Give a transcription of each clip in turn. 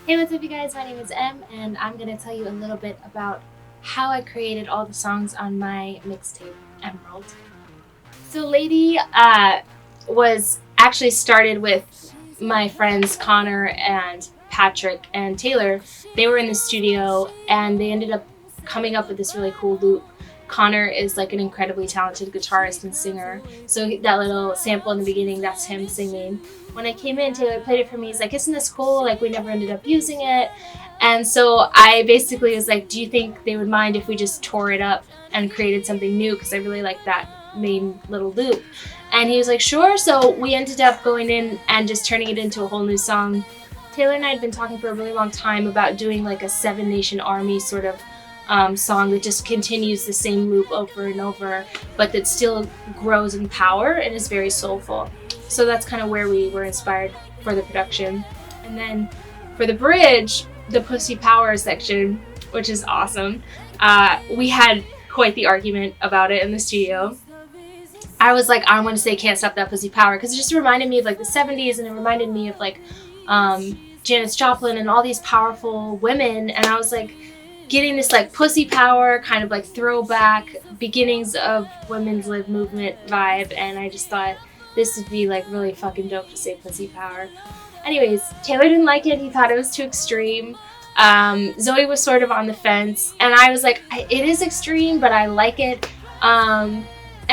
Hey, what's up you guys? My name is Em and I'm going to tell you a little bit about how I created all the songs on my mixtape, Emerald. So Lady was actually started with my friends Connor and Patrick and Taylor. They were in the studio and they ended up coming up with this really cool loop. Connor is like an incredibly talented guitarist and singer, so that little sample in the beginning, that's him singing. When I came in, Taylor played it for me. He's like, isn't this cool? Like, we never ended up using it. And so I basically was like, do you think they would mind if we just tore it up and created something new? Because I really like that main little loop. And he was like, sure. So we ended up going in and just turning it into a whole new song. Taylor and I had been talking for a really long time about doing like a Seven Nation Army sort of song that just continues the same loop over and over, but that still grows in power and is very soulful. So that's kind of where we were inspired for the production. And then for the bridge, the Pussy Power section, which is awesome, we had quite the argument about it in the studio. I was like, I want to say Can't Stop That Pussy Power because it just reminded me of like the 70s, and it reminded me of like Janis Joplin and all these powerful women, and I was like getting this like pussy power kind of like throwback beginnings of women's lib movement vibe, and I just thought this would be like really fucking dope to say pussy power. Anyways, Taylor didn't like it. He thought it was too extreme. Zoe was sort of on the fence, and I was like, it is extreme, but I like it. And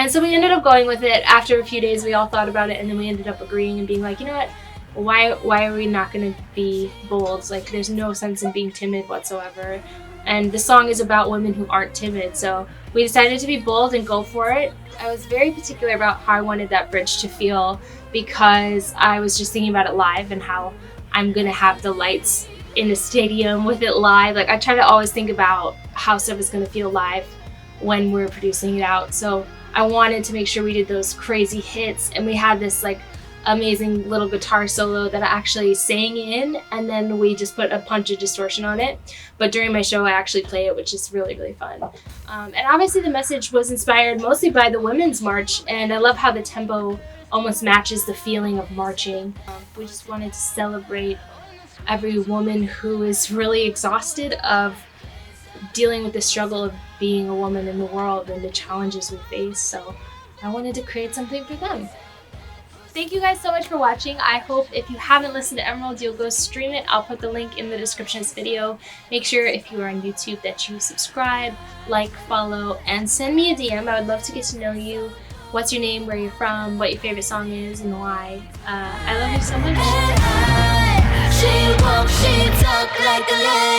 so we ended up going with it. After a few days, we all thought about it, and then we ended up agreeing and being like, you know what? Why are we not going to be bold? Like, there's no sense in being timid whatsoever. And the song is about women who aren't timid, so we decided to be bold and go for it. I was very particular about how I wanted that bridge to feel because I was just thinking about it live and how I'm gonna have the lights in the stadium with it live. Like, I try to always think about how stuff is gonna feel live when we're producing it out. So I wanted to make sure we did those crazy hits, and we had this like amazing little guitar solo that I actually sang in, and then we just put a bunch of distortion on it. But during my show I actually play it, which is really, really fun. And obviously the message was inspired mostly by the Women's March, and I love how the tempo almost matches the feeling of marching. We just wanted to celebrate every woman who is really exhausted of dealing with the struggle of being a woman in the world and the challenges we face, so I wanted to create something for them. Thank you guys so much for watching. I hope if you haven't listened to Emerald, you'll go stream it. I'll put the link in the description of this video. Make sure if you are on YouTube that you subscribe, like, follow, and send me a DM. I would love to get to know you. What's your name, where you're from, what your favorite song is, and why. I love you so much. She walks, she talk like a lady.